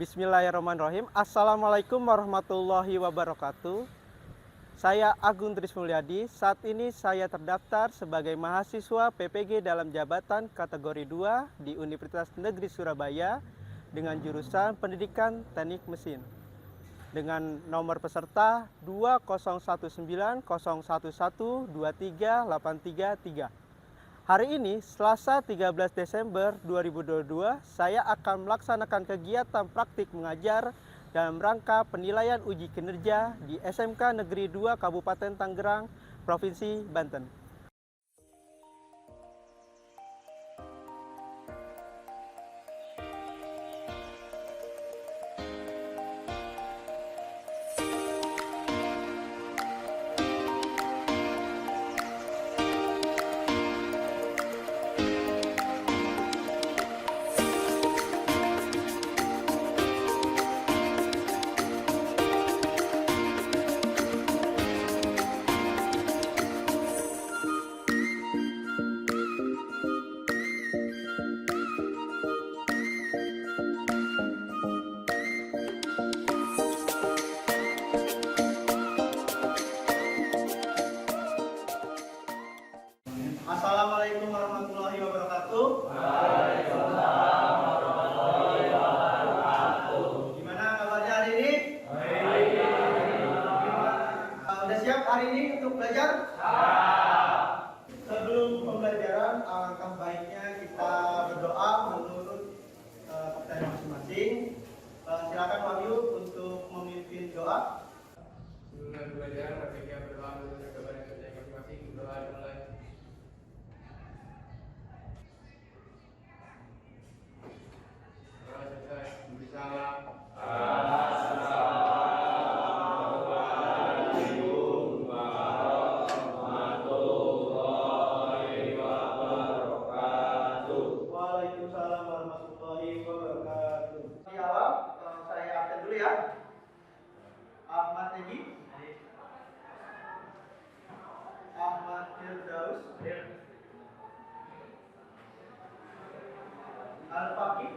Bismillahirrahmanirrahim. Assalamualaikum warahmatullahi wabarakatuh. Saya Agung Trismulyadi. Saat ini saya terdaftar sebagai mahasiswa PPG dalam jabatan kategori 2 di Universitas Negeri Surabaya dengan jurusan Pendidikan Teknik Mesin. Dengan nomor peserta 201101123833. Hari ini, Selasa 13 Desember 2022, saya akan melaksanakan kegiatan praktik mengajar dalam rangka penilaian uji kinerja di SMK Negeri 2 Kabupaten Tangerang, Provinsi Banten. Assalamualaikum warahmatullahi wabarakatuh. Waalaikumsalam warahmatullahi wabarakatuh. Gimana kabarnya hari ini? Udah siap hari ini untuk belajar? Sebelum pembelajaran, alangkah baiknya kita berdoa menurut kepercayaan masing-masing. Silakan Wahyu untuk memimpin doa. Sebelum belajar, baiknya berdoa menurut kepercayaan masing-masing. Doa dimulai. Waalaikumsalam warahmatullahi wabarakatuh. Di awal, saya absen dulu ya. Ahmad Egi, Ahmad Firdaus, Al-Faqih,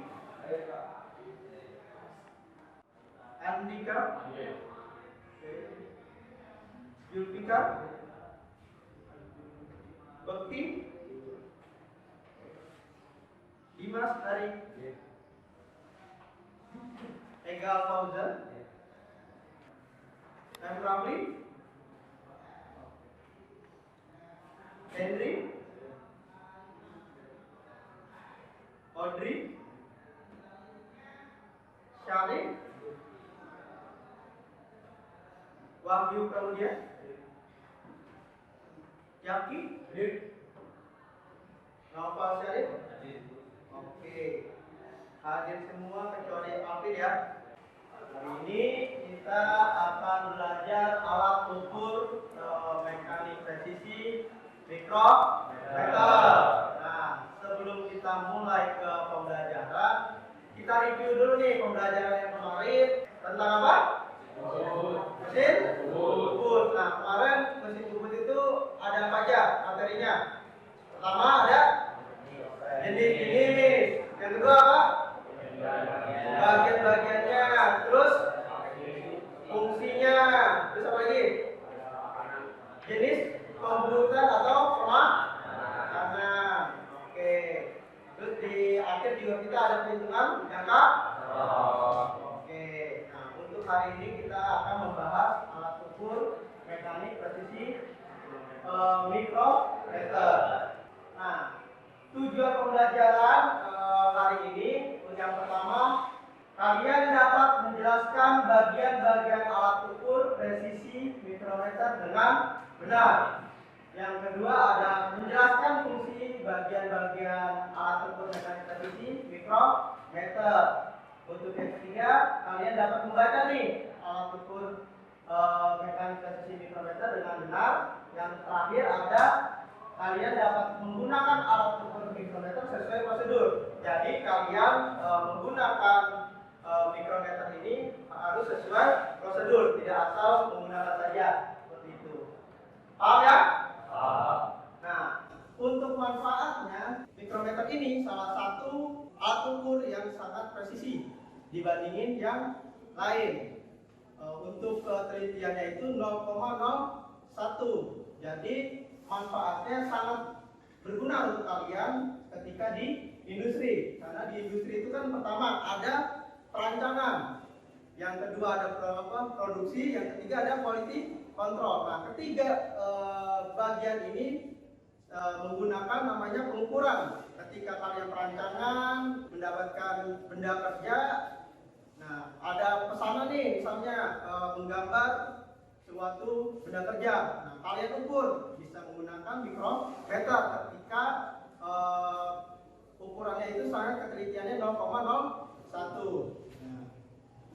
Andika, Julfikar, Bekti, Dimas Tarik, Egal Fauzan, M. Ramli, Henry, Audrey, Syarif, Wahyu Pramudia, Yaki, Naufal Syarif. Oke, hadir semua kecuali Alvin ya. Hari ini kita akan belajar alat ukur mekanik presisi mikrometer. Nah, sebelum kita mulai ke pembelajaran, kita review dulu nih pembelajaran yang kemarin tentang apa? Mesin bubut. Nah, kemarin mesin bubut itu ada apa aja materinya? Pertama ada jenis. Yang kedua apa? Bagian-bagiannya. Terus fungsinya. Terus apa lagi? Jenis pembuatan atau pemakanan. Oke. Terus di akhir juga kita ada perhitungan jangka. Oke. Nah, untuk hari ini kita akan membahas alat ukur mekanik presisi mikrometer. Nah, tujuan pembelajaran hari ini yang pertama, kalian dapat menjelaskan bagian-bagian alat ukur presisi mikrometer dengan benar. Yang kedua ada menjelaskan fungsi bagian-bagian alat ukur mekanik presisi mikrometer. Untuk yang ketiga, kalian dapat membaca nih alat ukur mekanik presisi mikrometer dengan benar. Yang terakhir ada kalian dapat menggunakan alat ukur mikrometer sesuai prosedur. Jadi kalian menggunakan mikrometer ini harus sesuai prosedur, tidak asal menggunakan saja seperti itu. Paham ya? Nah, untuk manfaatnya mikrometer ini salah satu alat ukur yang sangat presisi. dibandingin yang lain. Untuk ketelitiannya itu 0,01. Jadi manfaatnya sangat berguna untuk kalian ketika di industri. Karena di industri itu kan pertama ada perancangan, yang kedua ada produksi, yang ketiga ada quality control. Nah, ketiga bagian ini menggunakan namanya pengukuran. Ketika kalian perancangan mendapatkan benda kerja, nah ada pesanan nih, misalnya menggambar suatu benda kerja. Nah, kalian ukur bisa menggunakan mikrometer ketika ukurannya itu sangat ketelitiannya 0,01. Nah,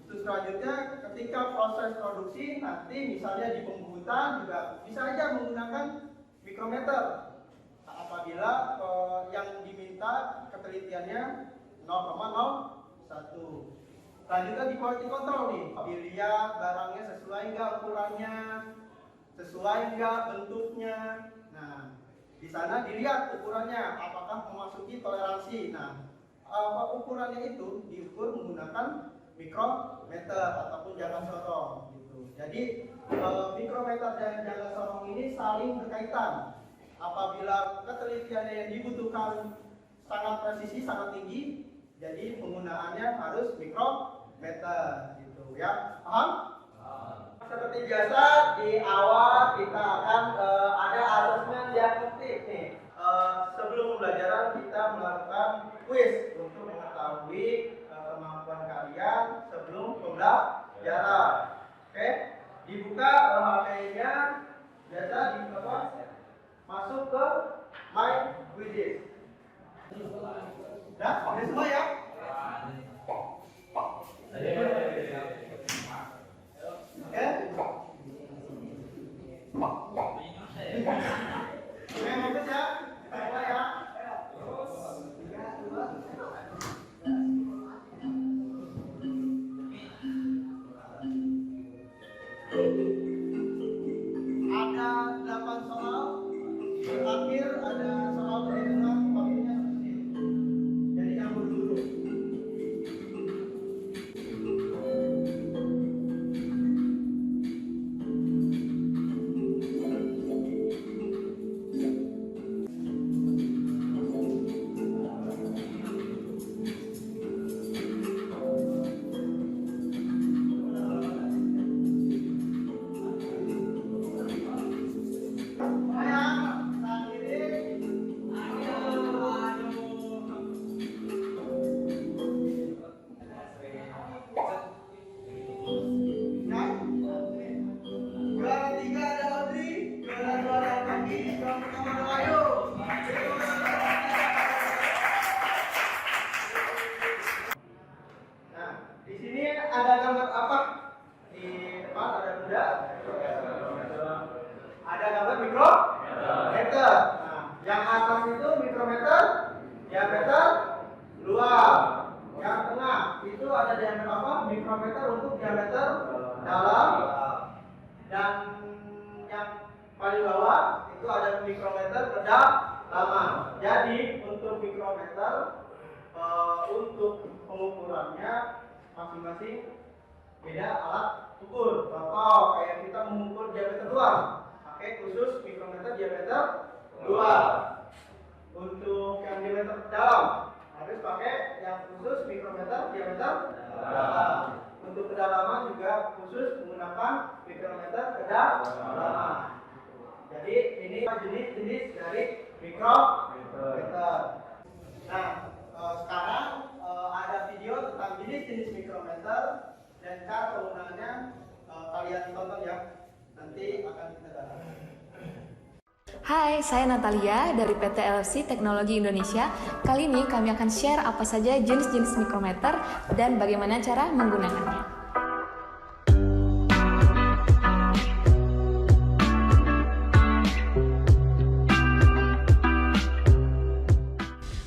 untuk selanjutnya ketika proses produksi nanti misalnya di pembuatan juga bisa aja menggunakan mikrometer. Nah, apabila yang diminta ketelitiannya 0,01. Selanjutnya di quality control nih, dilihat barangnya sesuai nggak ukurannya, sesuai nggak bentuknya. Nah, di sana dilihat ukurannya apakah memasuki toleransi. Nah, ukurannya itu diukur menggunakan mikrometer ataupun jangka sorong gitu. Jadi mikrometer dan jangka sorong ini saling berkaitan. Apabila ketelitiannya yang dibutuhkan sangat presisi, sangat tinggi, jadi penggunaannya harus mikrometer gitu ya. Paham? Seperti biasa di awal kita akan ada asesmen diagnostik nih. Sebelum pembelajaran kita melakukan quiz untuk mengetahui kemampuan kalian sebelum pembelajaran. Oke, dibuka HP-nya, biasa dibuka, masuk ke My Quizzes. Udah semua ya? Ada 8 soal, di akhir ada soal perhitungan waktunya seperti itu. Jadi campur dulu. Di sini ada gambar apa? Di depan ada benda. Ada gambar mikrometer. Nah, yang atas itu mikrometer diameter luar. Yang tengah itu ada diameter apa? Mikrometer untuk diameter dalam. Dan yang paling bawah itu ada mikrometer kedalaman. Jadi untuk mikrometer untuk pengukurannya masing-masing beda alat ukur. Contoh kayak kita mengukur diameter luar, pakai khusus mikrometer diameter luar. Untuk yang diameter dalam harus pakai yang khusus mikrometer diameter dalam. Untuk kedalaman juga khusus menggunakan mikrometer kedalaman. Jadi ini jenis-jenis dari mikrometer. Nah, sekarang ada video tentang jenis-jenis mikrometer dan cara penggunaannya, kalian tonton ya. Nanti akan kita bahas. Hai, saya Natalia dari PT LFC Teknologi Indonesia. Kali ini kami akan share apa saja jenis-jenis mikrometer dan bagaimana cara menggunakannya.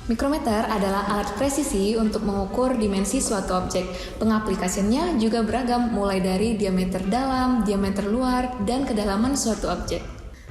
Mikrometer adalah alat presisi untuk mengukur dimensi suatu objek. Pengaplikasiannya juga beragam, mulai dari diameter dalam, diameter luar, dan kedalaman suatu objek.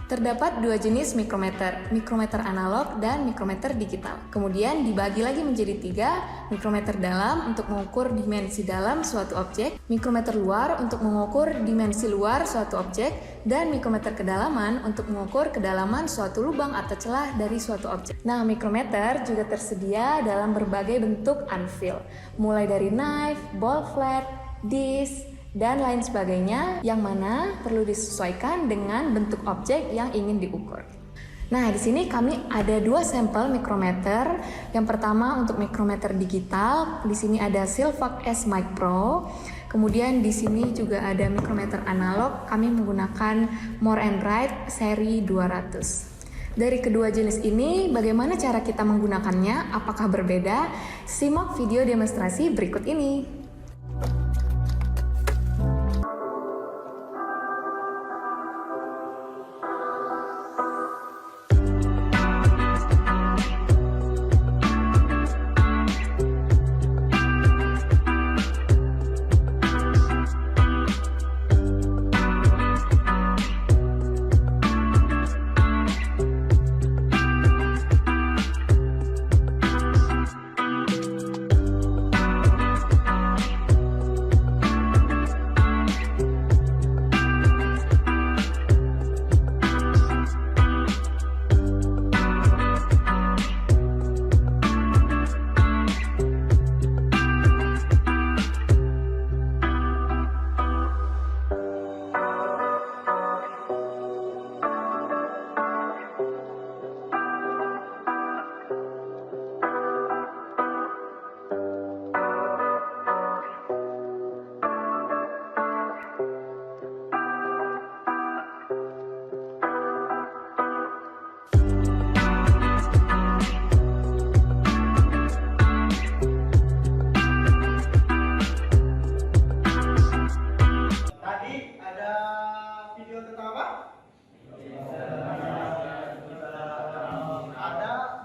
Terdapat dua jenis mikrometer, mikrometer analog dan mikrometer digital. Kemudian dibagi lagi menjadi tiga, mikrometer dalam untuk mengukur dimensi dalam suatu objek, mikrometer luar untuk mengukur dimensi luar suatu objek, dan mikrometer kedalaman untuk mengukur kedalaman suatu lubang atau celah dari suatu objek. Nah, mikrometer juga tersedia dalam berbagai bentuk anvil, mulai dari knife, ball flat, disc, dan lain sebagainya, yang mana perlu disesuaikan dengan bentuk objek yang ingin diukur. Nah, di sini kami ada dua sampel mikrometer. Yang pertama untuk mikrometer digital, di sini ada Silvac S Mic Pro. Kemudian di sini juga ada mikrometer analog, kami menggunakan More & Wright seri 200. Dari kedua jenis ini, bagaimana cara kita menggunakannya? Apakah berbeda? Simak video demonstrasi berikut ini.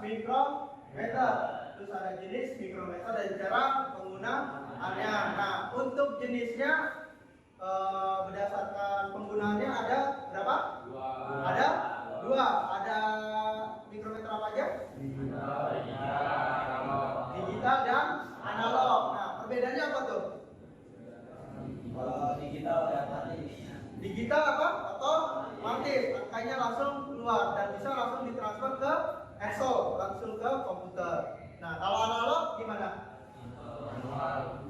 Mikrometer, terus ada jenis mikrometer dan cara penggunaannya. Nah, untuk jenisnya berdasarkan penggunaannya ada berapa? Ada dua. Ada mikrometer apa aja? Digital dan analog. Nah, perbedaannya apa tuh? Digital apa? Otomatis, angkanya langsung keluar dan bisa langsung ditransfer ke ESO, langsung ke komputer. Nah, kalau analog gimana?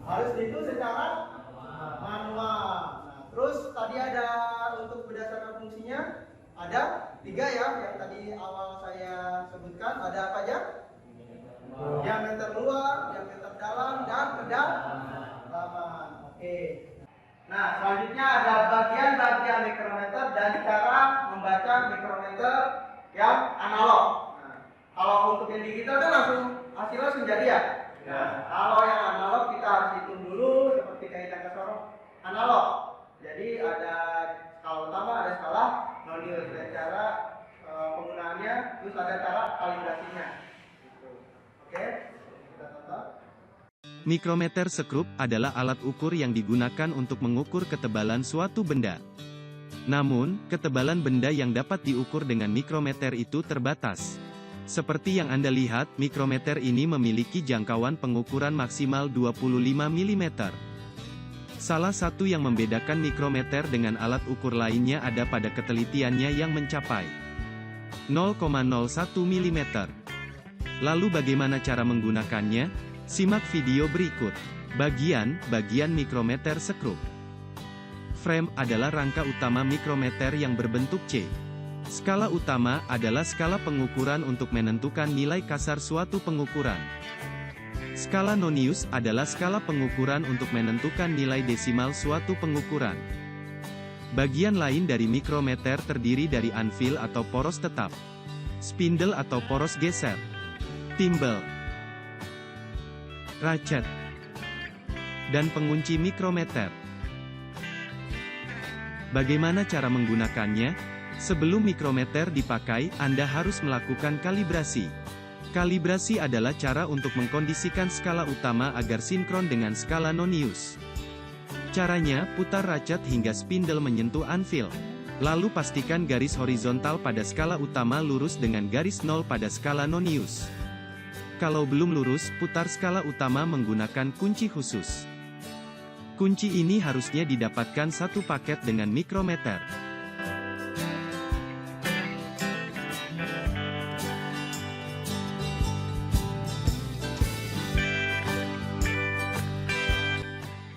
Harus itu secara manual. Nah, terus tadi ada untuk berdasarkan fungsinya ada tiga ya, yang tadi awal saya sebutkan. Ada apa aja? Diameter luar, diameter dalam, dan kedalaman. Oke. Nah, selanjutnya ada bagian-bagian mikrometer dan cara membaca mikrometer yang analog. Nah, kalau untuk yang digital kan hasilnya langsung jadi ya. Nah, kalau yang analog kita harus hitung dulu seperti kaitan ke sorong analog. Jadi ada skala utama, ada skala non-nilai, dan cara penggunaannya, terus ada cara kalibrasinya. Oke, kita tonton. Mikrometer sekrup adalah alat ukur yang digunakan untuk mengukur ketebalan suatu benda. Namun, ketebalan benda yang dapat diukur dengan mikrometer itu terbatas. Seperti yang Anda lihat, mikrometer ini memiliki jangkauan pengukuran maksimal 25 mm. Salah satu yang membedakan mikrometer dengan alat ukur lainnya ada pada ketelitiannya yang mencapai 0,01 mm. Lalu bagaimana cara menggunakannya? Simak video berikut. Bagian mikrometer sekrup. Frame adalah rangka utama mikrometer yang berbentuk C. Skala utama adalah skala pengukuran untuk menentukan nilai kasar suatu pengukuran. Skala nonius adalah skala pengukuran untuk menentukan nilai desimal suatu pengukuran. Bagian lain dari mikrometer terdiri dari anvil atau poros tetap, spindle atau poros geser, timbel, ratchet, dan pengunci mikrometer. Bagaimana cara menggunakannya? Sebelum mikrometer dipakai, Anda harus melakukan kalibrasi. Kalibrasi adalah cara untuk mengkondisikan skala utama agar sinkron dengan skala nonius. Caranya, putar ratchet hingga spindle menyentuh anvil. Lalu pastikan garis horizontal pada skala utama lurus dengan garis 0 pada skala nonius. Kalau belum lurus, putar skala utama menggunakan kunci khusus. Kunci ini harusnya didapatkan satu paket dengan mikrometer.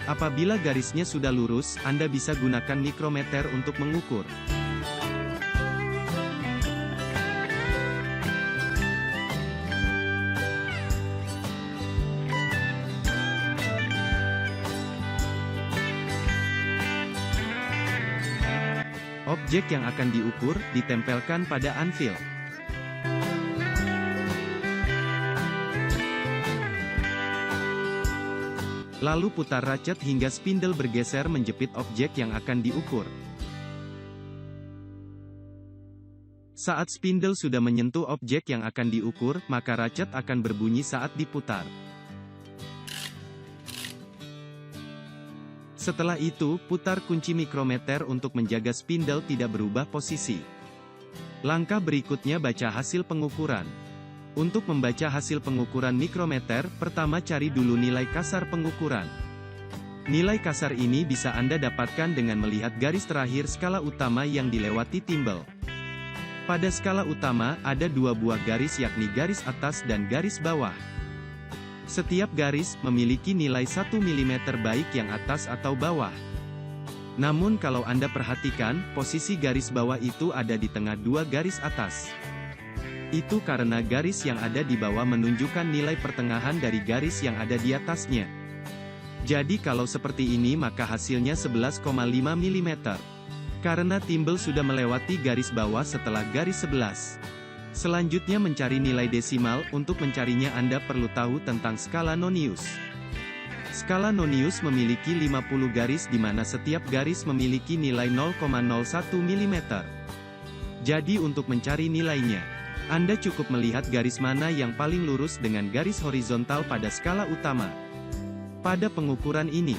Apabila garisnya sudah lurus, Anda bisa gunakan mikrometer untuk mengukur. Objek yang akan diukur, ditempelkan pada anvil. Lalu putar ratchet hingga spindle bergeser menjepit objek yang akan diukur. Saat spindle sudah menyentuh objek yang akan diukur, maka ratchet akan berbunyi saat diputar. Setelah itu, putar kunci mikrometer untuk menjaga spindle tidak berubah posisi. Langkah berikutnya baca hasil pengukuran. Untuk membaca hasil pengukuran mikrometer, pertama cari dulu nilai kasar pengukuran. Nilai kasar ini bisa Anda dapatkan dengan melihat garis terakhir skala utama yang dilewati timbel. Pada skala utama, ada dua buah garis yakni garis atas dan garis bawah. Setiap garis memiliki nilai 1 mm baik yang atas atau bawah. Namun kalau Anda perhatikan, posisi garis bawah itu ada di tengah dua garis atas. Itu karena garis yang ada di bawah menunjukkan nilai pertengahan dari garis yang ada di atasnya. Jadi kalau seperti ini maka hasilnya 11,5 mm. Karena timbel sudah melewati garis bawah setelah garis 11. Selanjutnya mencari nilai desimal, untuk mencarinya Anda perlu tahu tentang skala nonius. Skala nonius memiliki 50 garis di mana setiap garis memiliki nilai 0,01 mm. Jadi untuk mencari nilainya, Anda cukup melihat garis mana yang paling lurus dengan garis horizontal pada skala utama. Pada pengukuran ini,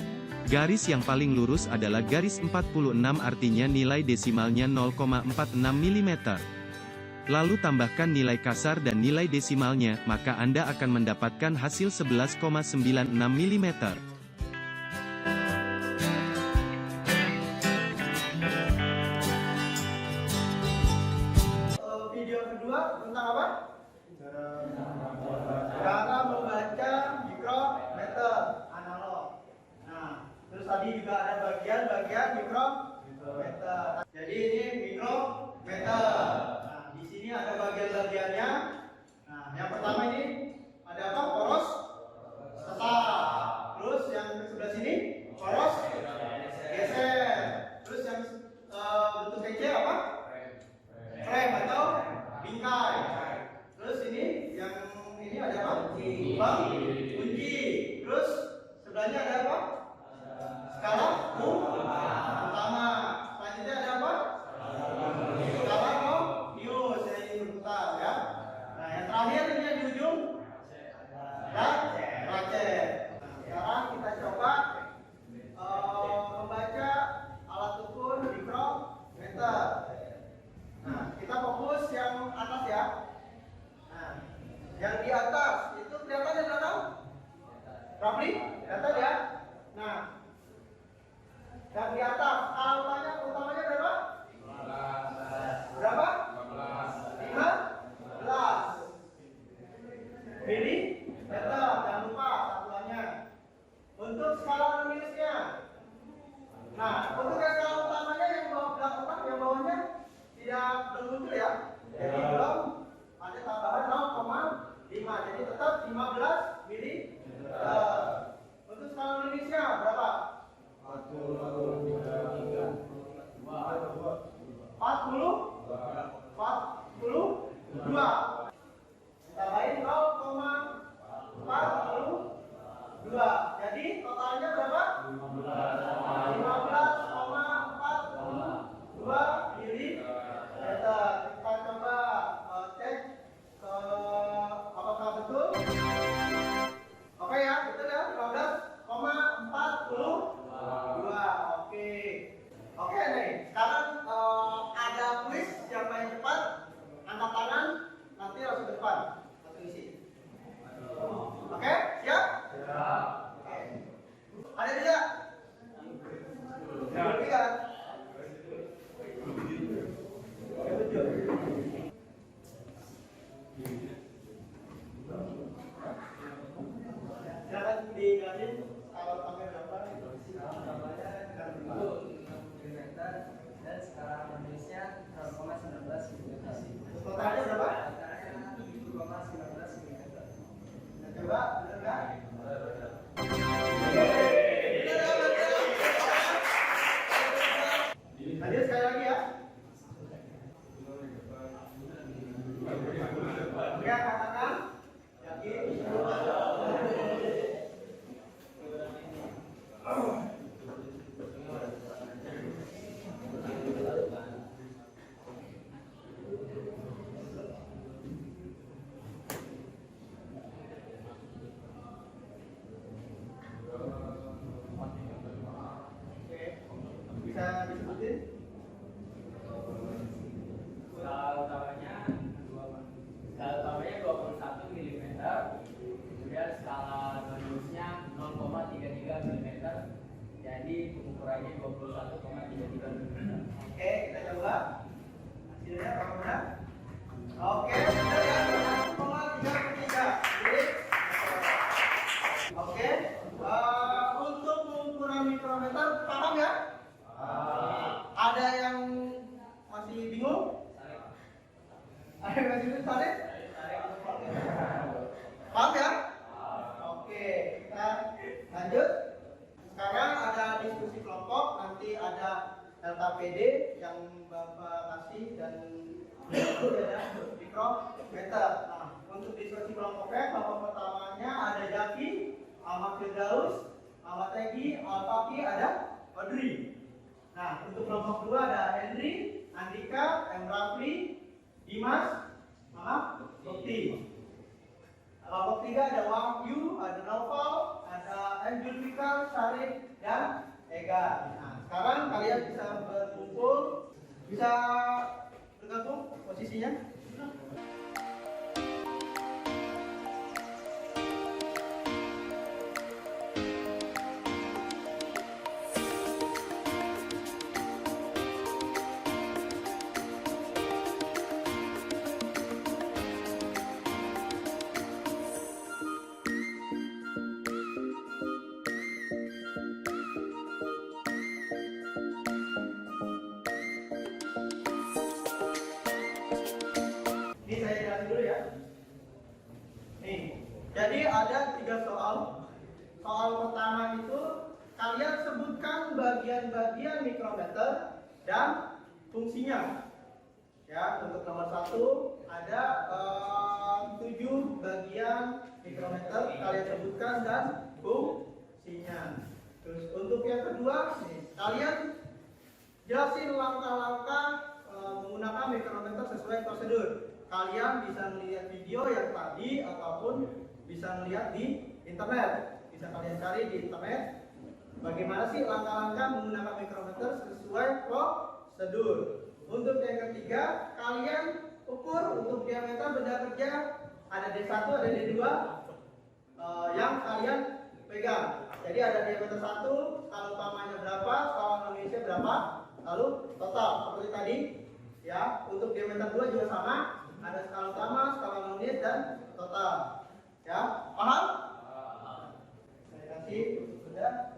garis yang paling lurus adalah garis 46 artinya nilai desimalnya 0,46 mm. Lalu tambahkan nilai kasar dan nilai desimalnya, maka Anda akan mendapatkan hasil 11,96 mm. Video kedua tentang apa? Cara membaca mikrometer analog. Nah, terus tadi juga ada bagian-bagian mikrometer. Jadi ini mikrometer. Nah, di sini ada bagian-bagiannya. Nah, yang pertama ini ada apa? Poros tetap. Terus yang sebelah sini poros geser. Terus yang bentuk kecil apa? Frame atau bingkai. Terus ini yang ini ada apa? Kunci. Terus sebelahnya ada apa? Skala utama. Selanjutnya ada apa? Skala nonius yang ini berputar ya. Nah yang terakhir ini yang di ujung ratchet. Nah, sekarang kita coba membaca alat ukur mikrometer. Nah, kita fokus yang atas ya. Nah, yang di atas itu kelihatan di belakang? Rafli, kelihatan ya? Nah, yang di atas utamanya berapa? 15. Berapa? 15 milimeter. Jangan lupa satuannya. Untuk skala noniusnya. Nah, untuk yang skala utamanya yang belakang, yang bawahnya belum muncul ya. Jadi belum ada tambahan 0,5. Jadi tetap 15 mili. Untuk skala noniusnya berapa? 42. Tambahin 0,42. Jadi totalnya berapa? 15,42 milimeter. Kita coba cek apakah betul. Oke ya, betul ya, 15,42. Oke nih, sekarang 2. Hasilnya apa benar? Oke, benar ya. 1,33. Oke. Untuk pengukuran mikrometer paham ya? Ada yang masih bingung? Ada yang masih bingung? Paham ya? Oke, kita lanjut. Sekarang ada diskusi kelompok, nanti ada LKPD yang Bapak kasih dan ada mikrometer. Nah, untuk diskusi kelompoknya, kelompok pertamanya ada Jaki, Ahmad Firdaus, Ahmad Egi, Al-Faqi, ada Audrey. Nah, untuk kelompok kedua ada Henry, Andika, M. Rafli, Dimas, Bukti. Kelompok tiga ada Wahyu, ada Noval, ada M. Julfikar, Syarif, dan Ega. Nah, sekarang kalian bisa berkumpul, bisa bergabung posisinya. Ini saya jelasin dulu ya. Nih, jadi ada 3 soal. Soal pertama itu kalian sebutkan bagian-bagian mikrometer dan fungsinya. Ya, untuk nomor 1 ada 7 bagian mikrometer kalian sebutkan dan fungsinya. Terus untuk yang kedua, nih, kalian jelasin langkah-langkah menggunakan mikrometer sesuai prosedur. Kalian bisa melihat video yang tadi ataupun bisa melihat di internet. Bisa kalian cari di internet bagaimana sih langkah-langkah menggunakan mikrometer sesuai prosedur. Untuk yang ketiga, kalian ukur untuk diameter benda kerja ada D1, ada D2 yang kalian pegang. Jadi ada diameter 1, skala utamanya berapa, skala Indonesia berapa, lalu total seperti tadi. Ya, untuk diameter 2 juga sama, ada skala utama, skala unit dan total. Ya, paham? Saya kasih sudah.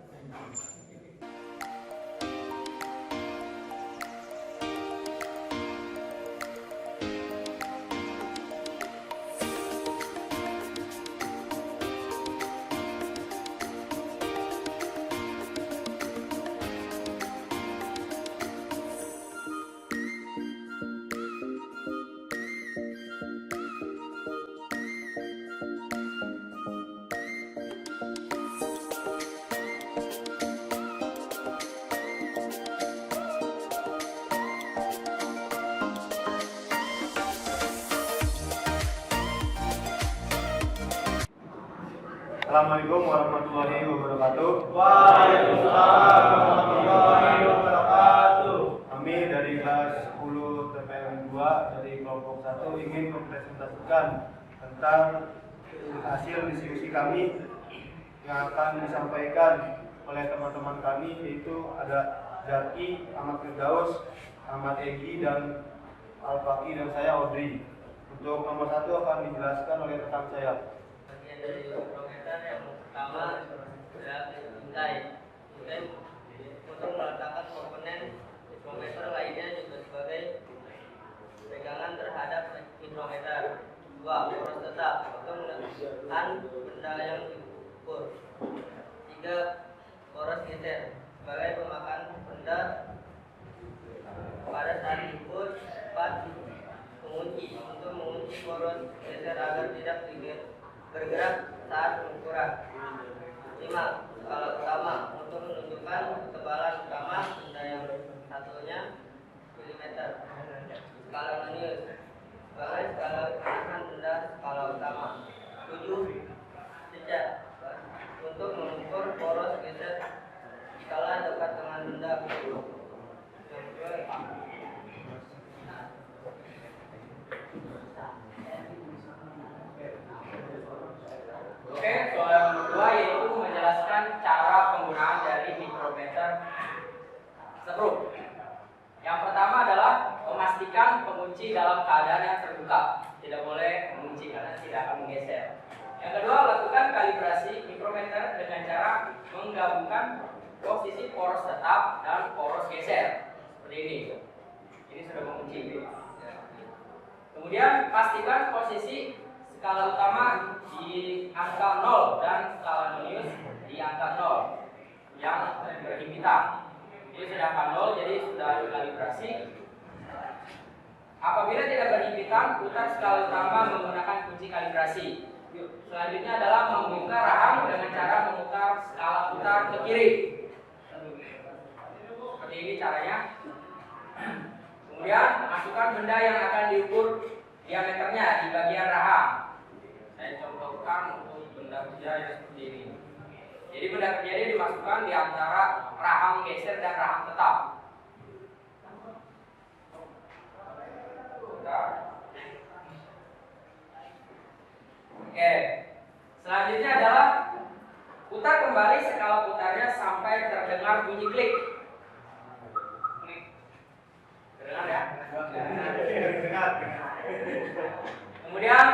Assalamualaikum warahmatullahi wabarakatuh. Waalaikumsalam warahmatullahi wabarakatuh. Kami dari kelas 10 TPM 2 dari kelompok 1 ingin mempresentasikan tentang hasil diskusi kami yang akan disampaikan oleh teman-teman kami, yaitu ada Zaki, Ahmad Firdaus, Ahmad Egi, dan Al-Faqi, dan saya Audrey. Untuk nomor 1 akan dijelaskan oleh rekan saya. Bagian dari mikrometer yang pertama adalah intai. Kemudian untuk meletakkan komponen mikrometer lainnya juga sebagai pegangan terhadap mikrometer. 2. Poros tetap untuk menentukan benda yang diukur. 3. Poros geser sebagai pemakan benda pada saat diukur. 4. Mengunci untuk mengunci poros geser agar tidak bergerak saat pengukuran. 5. Skala utama untuk menunjukkan ketebalan utama benda yang satunya milimeter. Skala Mannius sebagai skala kekerasan benda skala utama. 7. Jejak untuk mengukur poros geser skala dekat dengan benda. mengunci dalam keadaan yang terbuka. Tidak boleh mengunci karena tidak akan menggeser. Yang kedua, lakukan kalibrasi mikrometer dengan cara menggabungkan posisi poros tetap dan poros geser. Seperti ini. Ini sudah mengunci. Kemudian pastikan posisi skala utama di angka 0 dan skala nonius di angka 0 yang berhimpitan. Ini sudah angka 0, jadi sudah dikalibrasi. Apabila tidak berhimpitan, putar skala utama menggunakan kunci kalibrasi. Selanjutnya adalah membuka rahang dengan cara memutar skala putar ke kiri. Seperti ini caranya. Kemudian masukkan benda yang akan diukur diameternya di bagian rahang. Saya contohkan untuk benda kerja yang seperti ini. Jadi benda kerja ini dimasukkan di antara rahang geser dan rahang tetap. Oke. Selanjutnya adalah putar kembali skala putarnya sampai terdengar bunyi klik. Terdengar ya? Kemudian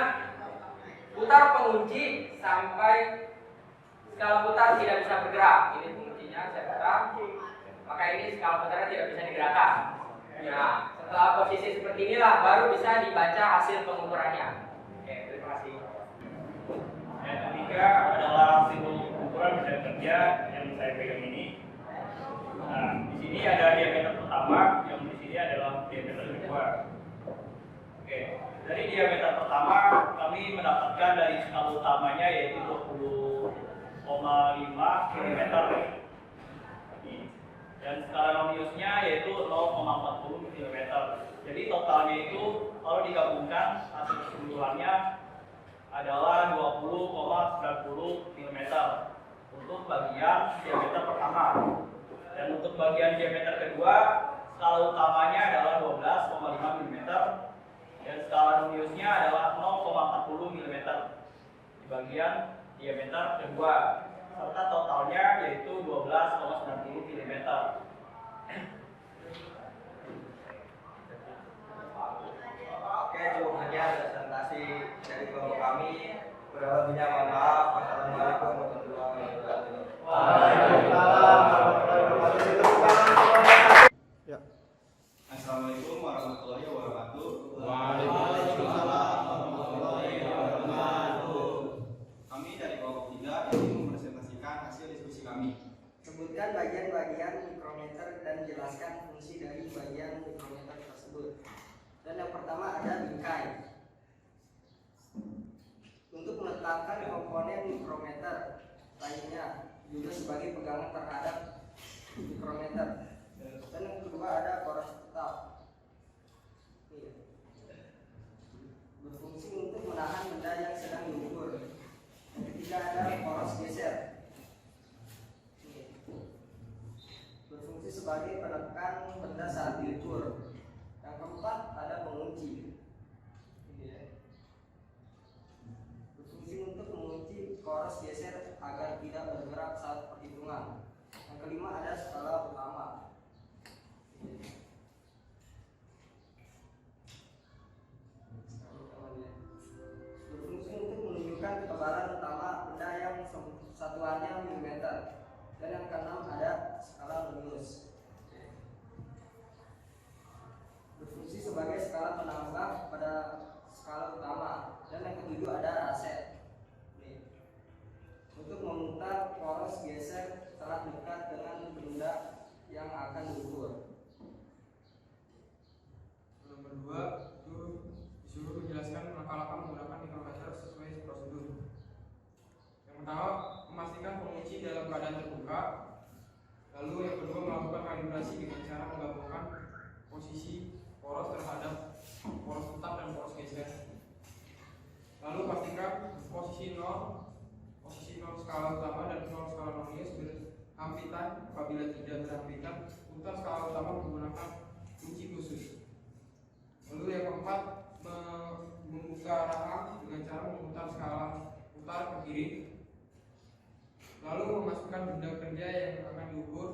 putar pengunci sampai skala putar tidak bisa bergerak. Ini penguncinya saya putar, maka ini skala putarnya tidak bisa digerakkan. Nah, setelah posisi seperti inilah baru bisa dibaca hasil pengukurannya. Oke, terima kasih. Yang ketiga adalah hasil ukuran benda kerja yang saya pegang ini. Nah, di sini ada diameter pertama, yang di sini adalah diameter kedua. Oke, dari diameter pertama kami mendapatkan dari skala utamanya yaitu 20,5 mm. Dan skala noniusnya yaitu 0,40 mm. Jadi totalnya itu kalau digabungkan hasil keseluruhannya adalah 20,90 mm untuk bagian diameter pertama. Dan untuk bagian diameter kedua, skala utamanya adalah 12,5 mm dan skala noniusnya adalah 0,40 mm di bagian diameter kedua, serta totalnya yaitu 12,90 mm. Oke, cukup sekian presentasi dari kelompok kami. Kurang lebihnya mohon maaf. Wassalamualaikum warahmatullahi wabarakatuh. Waalaikumsalam warahmatullahi wabarakatuh. Ya. Assalamualaikum warahmatullahi wabarakatuh. Waalaikumsalam warahmatullahi wabarakatuh. Kami dari kelompok 3 ingin mempresentasikan hasil diskusi kami. Sebutkan bagian-bagian mikrometer dan jelaskan fungsi dari bagian mikrometer tersebut. Dan yang pertama ada bingkai. Untuk meletakkan komponen mikrometer lainnya juga sebagai pegangan terhadap mikrometer. Dan yang kedua ada poros tetap. Berfungsi untuk menahan benda yang sedang diukur. Yang ketiga ada poros geser. Berfungsi sebagai penekan benda saat diukur. Yang keempat ada pengunci. Berfungsi untuk mengunci poros geser agar tidak bergerak saat perhitungan. Yang kelima ada skala utama. Berfungsi untuk menunjukkan ketebalan utama benda yang satuannya milimeter. Dan yang keenam ada skala nonius. Berfungsi sebagai skala penambah pada skala utama. Dan yang ketujuh ada raset. Untuk memutar poros geser setelah dekat dengan benda yang akan diukur. Nomor 2 disuruh menjelaskan langkah-langkah menggunakan mikrometer sesuai prosedur. Yang pertama, memastikan pengunci dalam keadaan terbuka. Lalu yang kedua, melakukan kalibrasi dengan cara menggabungkan posisi poros terhadap poros tetap dan poros geser. Lalu pastikan posisi 0 skala utama dan 0 skala nonius berhampitan. Apabila tidak berhampitan, putar skala utama menggunakan kunci khusus. Lalu yang keempat, membuka rahang dengan cara memutar skala putar ke kiri. Lalu memasukkan benda kerja yang akan diukur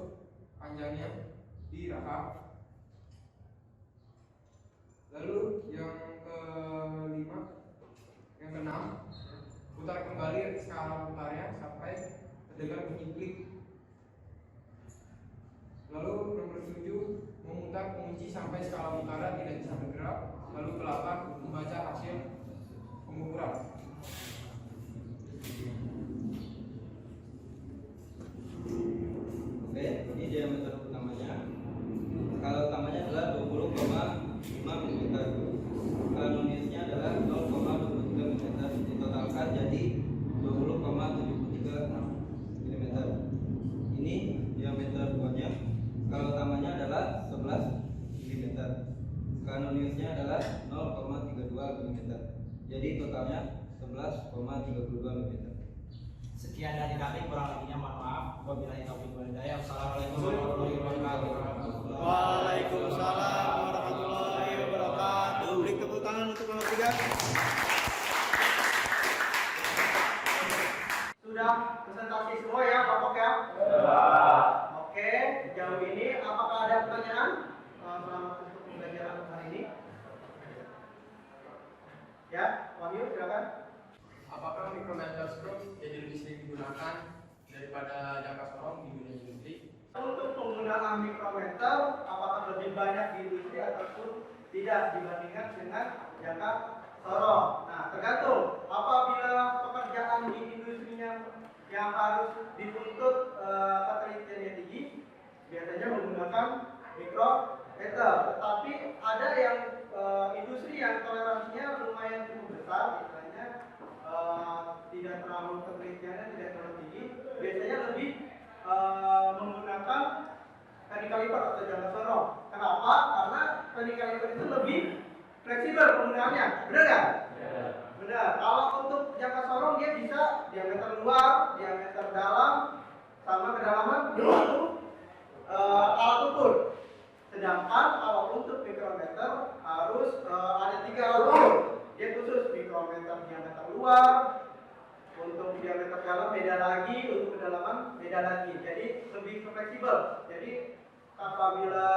panjangnya di rahang. Lalu yang kelima, yang keenam, putar kembali skala putarnya sampai terdengar bunyi klik. Lalu nomor 7, memutar pengunci sampai skala putaran tidak bisa bergerak. Lalu ke-8, membaca hasil pengukuran. Oke, ini diameter utamanya. Skala utamanya adalah 20,5 mm. Skala non-unitnya adalah 0,23 mm. Ditotalkan jadi 20,736 mm. Ini diameter buahnya. Skala utamanya adalah 11 mm. Skala non-unitnya adalah 0,32 mm. Jadi totalnya 11,32 mm. Sekian dari kami, kurang lebihnya mohon maaf. Wabillahi taufiq wal hidayah. Wassalamualaikum warahmatullahi wabarakatuh. Waalaikumsalam warahmatullahi wabarakatuh. Beri tepuk tangan untuk nomor 3. Sudah presentasi semua ya, Bapak ya? Oke, sejauh ini apakah ada pertanyaan selama untuk pembelajaran hari ini? Ya, Wahyu silakan. Apakah micrometer stroke jadi lebih sering digunakan daripada jangka sorong di dunia industri? Untuk penggunaan mikrometer, apakah lebih banyak di industri ataupun tidak dibandingkan dengan jangka sorong? Nah, tergantung. Apabila pekerjaan di industrinya yang harus dituntut ketelitiannya tinggi, biasanya menggunakan mikrometer. Tetapi ada yang industri yang toleransinya lumayan cukup besar, misalnya tidak terlalu ketelitiannya tidak terlalu tinggi, biasanya lebih menggunakan teknik kaliper atau jangka sorong. Kenapa? Karena teknik kaliper itu lebih fleksibel penggunaannya, benar nggak? Benar. Kalau untuk jangka sorong dia bisa diameter luar, diameter dalam, sama kedalaman suatu alat ukur. Sedangkan kalau untuk mikrometer harus ada 3 alat ukur. Dia khusus mikrometer diameter luar, untuk diameter dalam beda lagi, untuk kedalaman beda lagi. Jadi lebih fleksibel. Jadi apabila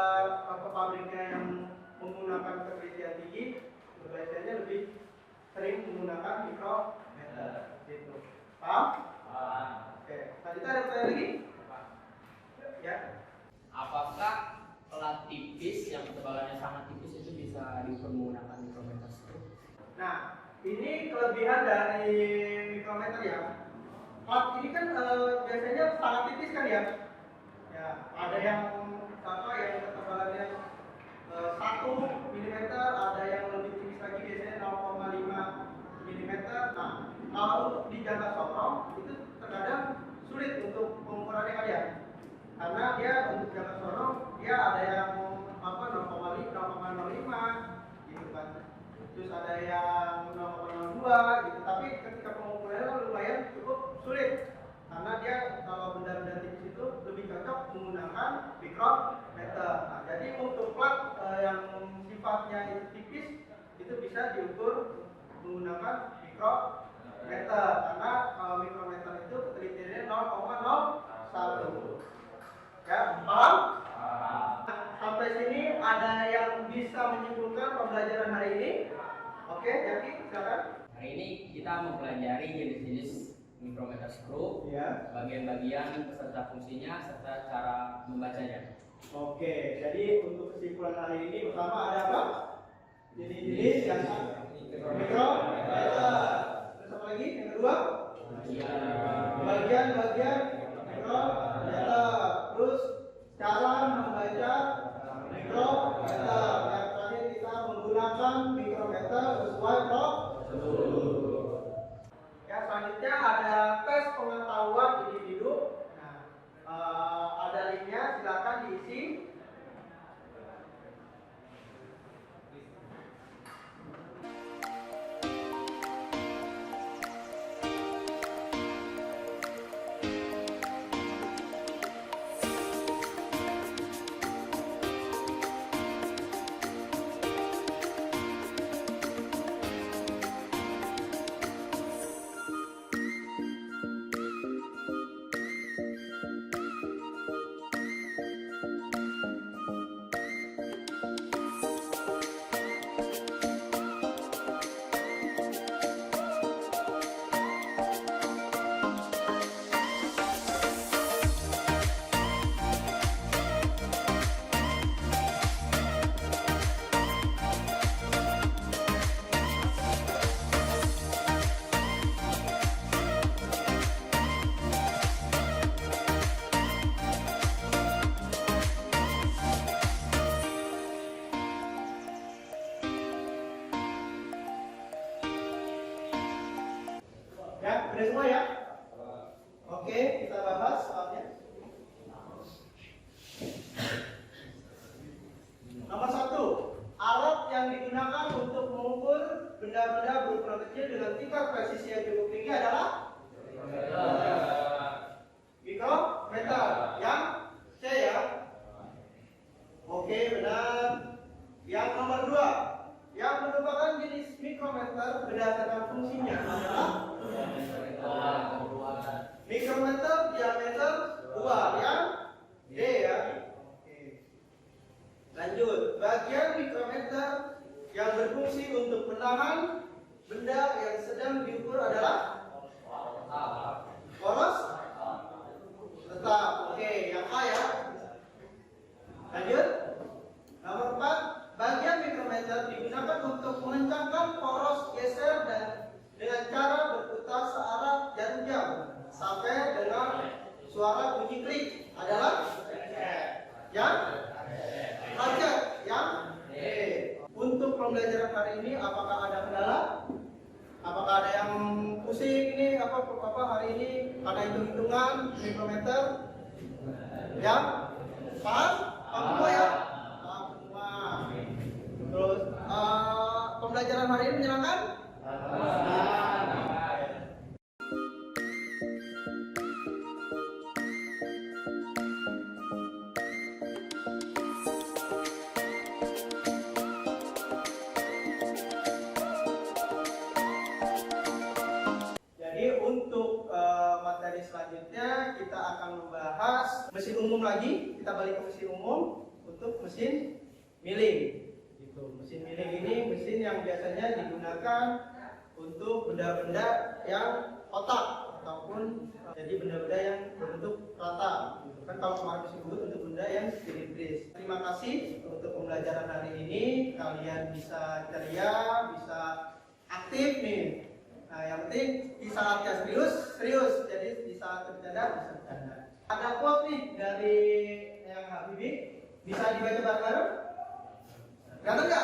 pabriknya yang menggunakan ketelitian tinggi, biasanya lebih sering menggunakan mikrometer. Gitu. Paham? Oke. Selanjutnya ada pertanyaan lagi? Ya. Apakah pelat tipis yang ketebalannya sangat tipis itu bisa diukur menggunakan mikrometer stroke? Nah, ini kelebihan dari mikrometer ya. Plat ini kan biasanya sangat tipis kan ya. Ya, ada yang ketebalannya 1 mm, ada yang lebih tipis lagi biasanya 0,5 mm. Nah, kalau untuk di jangka sorong itu terkadang sulit untuk pengukurannya kalian. Karena dia untuk jangka sorong dia ada yang 0,05 gitu kan. Terus ada yang 0,02 gitu, tapi ketika pengukurannya lumayan cukup sulit karena dia kalau benda-benda tipis itu lebih cocok menggunakan mikrometer. Nah, jadi untuk plat yang sifatnya itu tipis itu bisa diukur menggunakan mikrometer karena mikrometer itu ketelitiannya 0,01. Ya, paham? Sampai sini ada yang bisa menyimpulkan pembelajaran hari ini? Oke, Jaki, silakan. Hari ini kita mempelajari jenis-jenis mikrometer screw, Ya. bagian-bagian beserta fungsinya serta cara membacanya. Oke, jadi untuk kesimpulan hari ini pertama ada apa? Jenis-jenis yang mikrometer. Terus apa lagi? Yang kedua? Bagian-bagian mikrometer. Terus cara membaca mikrometer. Yang terakhir kita menggunakan mikrometer sesuai prosedur. Ya, selanjutnya ada tes pengetahuan individu. Nah, ada linknya, silakan diisi. Udah semua ya? Oke, kita bahas soalnya. Nomor 1, alat yang digunakan untuk mengukur benda-benda berukuran kecil dengan tingkat presisi yang cukup tinggi adalah mikrometer. Yang C ya. Oke, benar. Yang nomor 2, yang merupakan jenis mikrometer berdasarkan fungsinya adalah mikrometer diameter 2. Yang D ya. Lanjut, bagian mikrometer yang berfungsi untuk menahan benda yang sedang diukur adalah poros tetap. Oke, yang A ya. Lanjut. Nomor 4, bagian mikrometer digunakan untuk mengencangkan poros geser dan dengan cara berputar searah jarum jam sampai dengan suara bunyi klik adalah yang lanjut yang D. Untuk pembelajaran hari ini apakah ada kendala? Apakah ada yang pusing ini apa hari ini ada hitung-hitungan mikrometer? Yang paham? Paham semua ya? Paham semua. Terus pembelajaran hari ini menyenangkan? Untuk materi selanjutnya kita akan membahas mesin umum lagi. Kita balik ke mesin umum untuk mesin milling. Gitu. Mesin milling ini mesin yang biasanya digunakan untuk benda-benda yang kotak ataupun jadi benda-benda yang berbentuk rata. Gitu. Kan kalau kemarin mesin bubut untuk benda yang silindris. Terima kasih untuk pembelajaran hari ini. Kalian bisa ceria, bisa aktif nih. Nah, yang penting di saat yang serius. Jadi di saat bercanda, bisa bercanda. Ada quote nih dari yang Habibie, bisa dibaca bareng-bareng? Ganteng nggak?